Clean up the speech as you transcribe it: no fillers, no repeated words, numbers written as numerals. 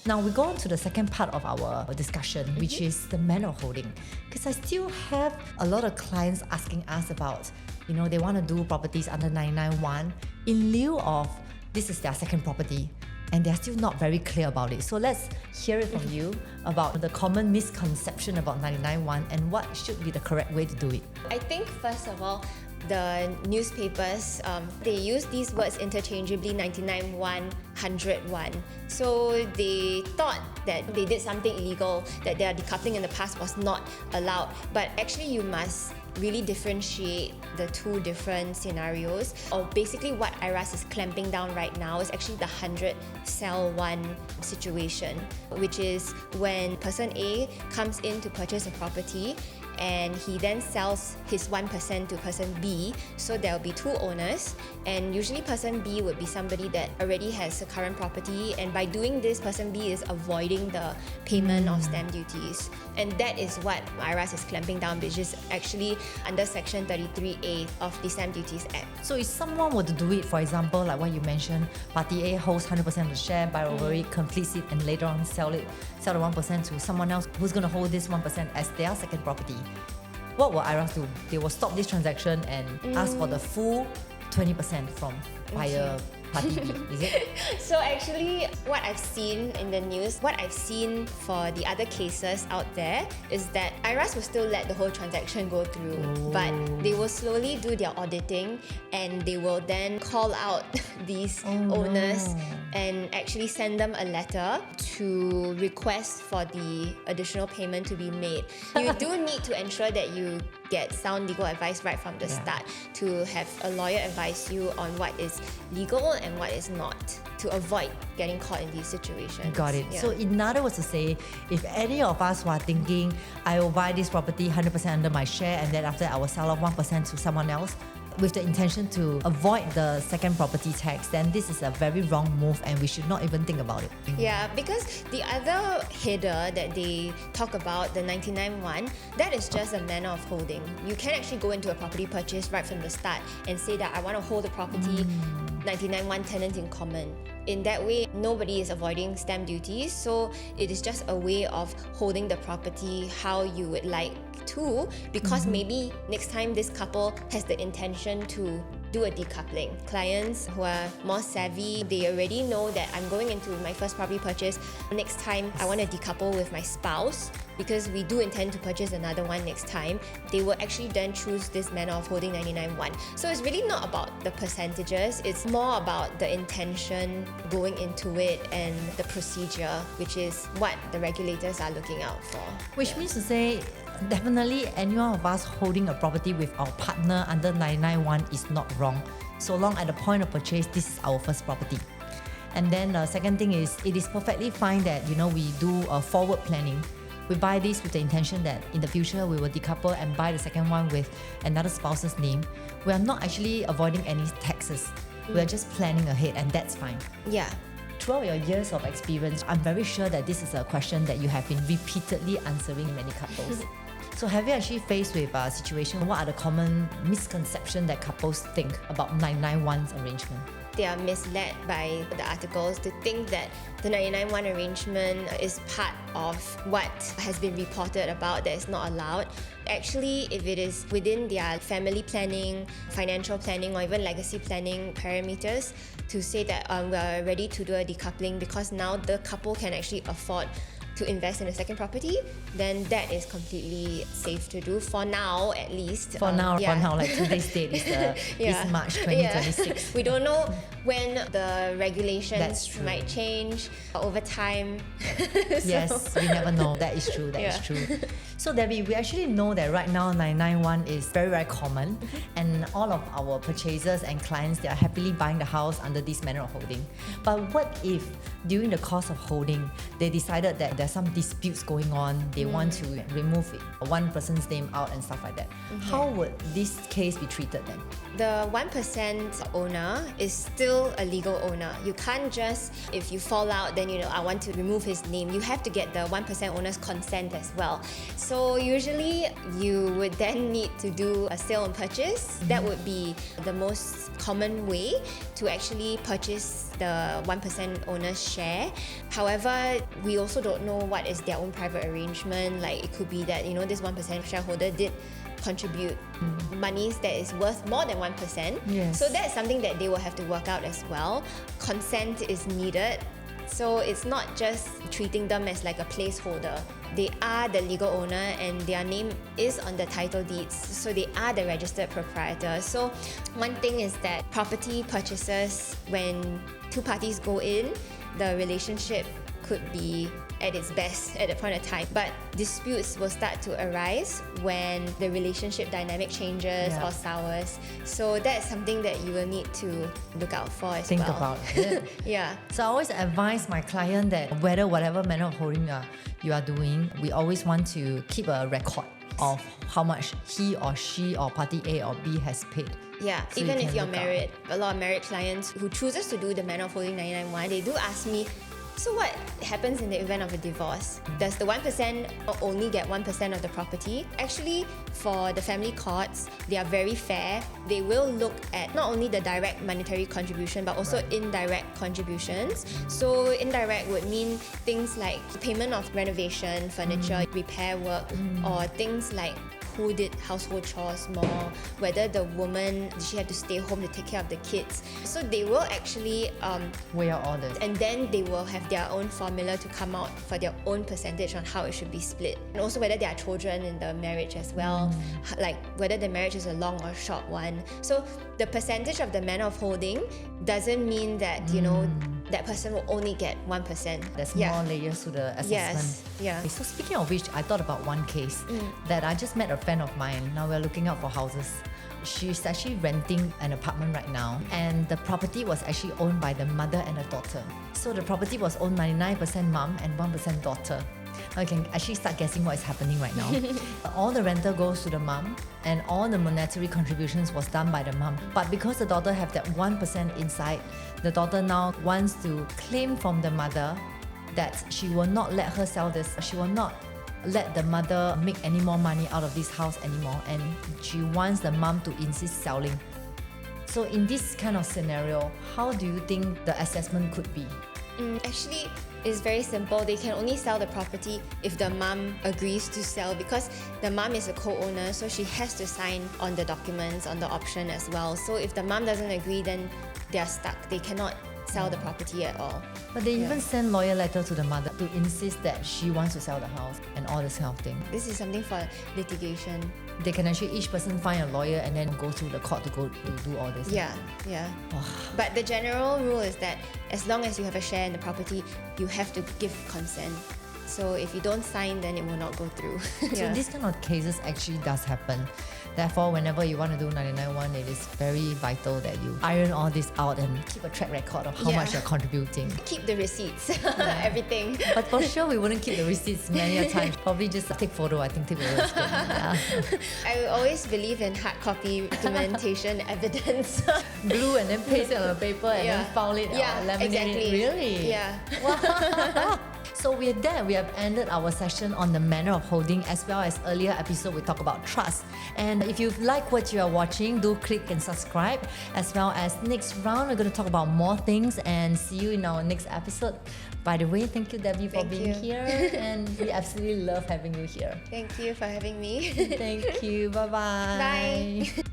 Now we go on to the second part of our discussion, which is the manner of holding. Because I still have a lot of clients asking us about, they want to do properties under 991 in lieu of this is their second property. And they're still not very clear about it. So let's hear it from you about the common misconception about 991 and what should be the correct way to do it. I think first of all, the newspapers, they use these words interchangeably, 99-1, 100-1. So they thought that they did something illegal, that their decoupling in the past was not allowed. But actually you must really differentiate the two different scenarios. Or basically what IRAS is clamping down right now is actually the 100 sell 1 situation, which is when person A comes in to purchase a property and he then sells his 1% to person B, so there will be two owners, and usually person B would be somebody that already has a current property, and by doing this, person B is avoiding the payment of stamp duties, and that is what IRAS is clamping down, which is actually under section 33A of the Stamp Duties Act. So if someone were to do it, for example, like what you mentioned, party A holds 100% of the share, buy over it, completes it, and later on sell the 1% to someone else who's going to hold this 1% as their second property, what will IRAS do? They will stop this transaction and ask for the full 20% from buyer party B, is it? So actually, what I've seen in the news, what I've seen for the other cases out there is that IRAS will still let the whole transaction go through, but they will slowly do their auditing and they will then call out these owners and actually send them a letter to request for the additional payment to be made. You do need to ensure that you get sound legal advice right from the start, to have a lawyer advise you on what is legal and what is not, to avoid getting caught in these situations. Got it. So in other words to say, if any of us who are thinking, I will buy this property 100% under my share and then after I will sell off 1% to someone else, with the intention to avoid the second property tax, then this is a very wrong move and we should not even think about it. Yeah, because the other header that they talk about, the 99-1, that is just a manner of holding. You can actually go into a property purchase right from the start and say that I want to hold the property 99-1 tenants in common. In that way, nobody is avoiding stamp duties, so it is just a way of holding the property how you would like to, because maybe next time this couple has the intention to do a decoupling. Clients who are more savvy, they already know that I'm going into my first property purchase. Next time, I want to decouple with my spouse because we do intend to purchase another one next time. They will actually then choose this manner of holding 99-1. So it's really not about the percentages, it's more about the intention going into it and the procedure, which is what the regulators are looking out for. Which means to say, definitely any one of us holding a property with our partner under 991 is not wrong, so long at the point of purchase, this is our first property. And then the second thing is, it is perfectly fine that we do a forward planning. We buy this with the intention that in the future we will decouple and buy the second one with another spouse's name. We are not actually avoiding any taxes. We are just planning ahead, and that's fine. Yeah. Throughout your years of experience, I'm very sure that this is a question that you have been repeatedly answering many couples. So have you actually faced with a situation? What are the common misconceptions that couples think about 991's arrangement? They are misled by the articles to think that the 99-1 arrangement is part of what has been reported about that is not allowed. Actually, if it is within their family planning, financial planning, or even legacy planning parameters, to say that we're ready to do a decoupling because now the couple can actually afford to invest in a second property, then that is completely safe to do for now, at least. For now, like today's date is March 2026. We don't know when the regulations might change over time. Yes, we never know. That is true. That is true. So Debbie, we actually know that right now 991 is very, very common, and all of our purchasers and clients, they are happily buying the house under this manner of holding. But what if during the course of holding, they decided that there's some disputes going on, they want to remove one person's name out and stuff like that? How would this case be treated then? The 1% owner is still a legal owner. You can't just, if you fall out, then I want to remove his name. You have to get the 1% owner's consent as well. So usually you would then need to do a sale and purchase. That would be the most common way to actually purchase the 1% owner's share. However, we also don't know what is their own private arrangement. Like it could be that, this 1% shareholder did contribute monies that is worth more than 1%. Yes. So that's something that they will have to work out as well. Consent is needed. So it's not just treating them as like a placeholder. They are the legal owner and their name is on the title deeds. So they are the registered proprietor. So one thing is that property purchases, when two parties go in, the relationship could be at its best at a point of time. But disputes will start to arise when the relationship dynamic changes or sours. So that's something that you will need to look out for as Think well. about it. Yeah. So I always advise my client that whatever manner of holding you are doing, we always want to keep a record of how much he or she or party A or B has paid. Yeah, So even you if can you're look up. married, a lot of married clients who chooses to do the manner of holding 99.1, they do ask me, so what happens in the event of a divorce? Does the 1% only get 1% of the property? Actually, for the family courts, they are very fair. They will look at not only the direct monetary contribution, but also indirect contributions. So indirect would mean things like payment of renovation, furniture, repair work, or things like who did household chores more, whether the woman, she had to stay home to take care of the kids. So they will actually Weigh out all this. and then they will have their own formula to come out for their own percentage on how it should be split. And also whether there are children in the marriage as well, like whether the marriage is a long or short one. So the percentage of the manner of holding doesn't mean that, that person will only get 1%. There's more layers to the assessment. Yes. Yeah. Okay, so speaking of which, I thought about one case that I just met a friend of mine. Now we're looking out for houses. She's actually renting an apartment right now, and the property was actually owned by the mother and the daughter. So the property was owned 99% mom and 1% daughter. Now you can actually start guessing what is happening right now. All the rental goes to the mom, and all the monetary contributions was done by the mom. But because the daughter have that 1% inside, the daughter now wants to claim from the mother that she will not let her sell this. She will not let the mother make any more money out of this house anymore, and she wants the mom to insist selling. So in this kind of scenario, how do you think the assessment could be? Actually, it's very simple. They can only sell the property if the mum agrees to sell, because the mum is a co-owner, so she has to sign on the documents, on the option as well. So if the mum doesn't agree, then they are stuck. They cannot sell the property at all. But they even send lawyer letter to the mother to insist that she wants to sell the house and all this kind of thing. This is something for litigation. They can actually each person find a lawyer and then go through the court to do all this. Yeah. But the general rule is that as long as you have a share in the property, you have to give consent. So if you don't sign, then it will not go through. So this kind of cases actually does happen. Therefore, whenever you want to do 99.1, it is very vital that you iron all this out and keep a track record of how much you're contributing. Keep the receipts, everything. But for sure, we wouldn't keep the receipts many a time. Probably just take photo. I think take photo is good. Yeah. I always believe in hard copy documentation evidence. Glue and then paste it on the paper and then file it or laminate exactly. it. Really? Yeah. Wow. So with that, we have ended our session on the manner of holding, as well as earlier episode we talked about trust. And if you like what you are watching, do click and subscribe. As well as next round, we're going to talk about more things and see you in our next episode. By the way, thank you, Debbie, for being here. And we absolutely love having you here. Thank you for having me. Thank you. Bye-bye. Bye.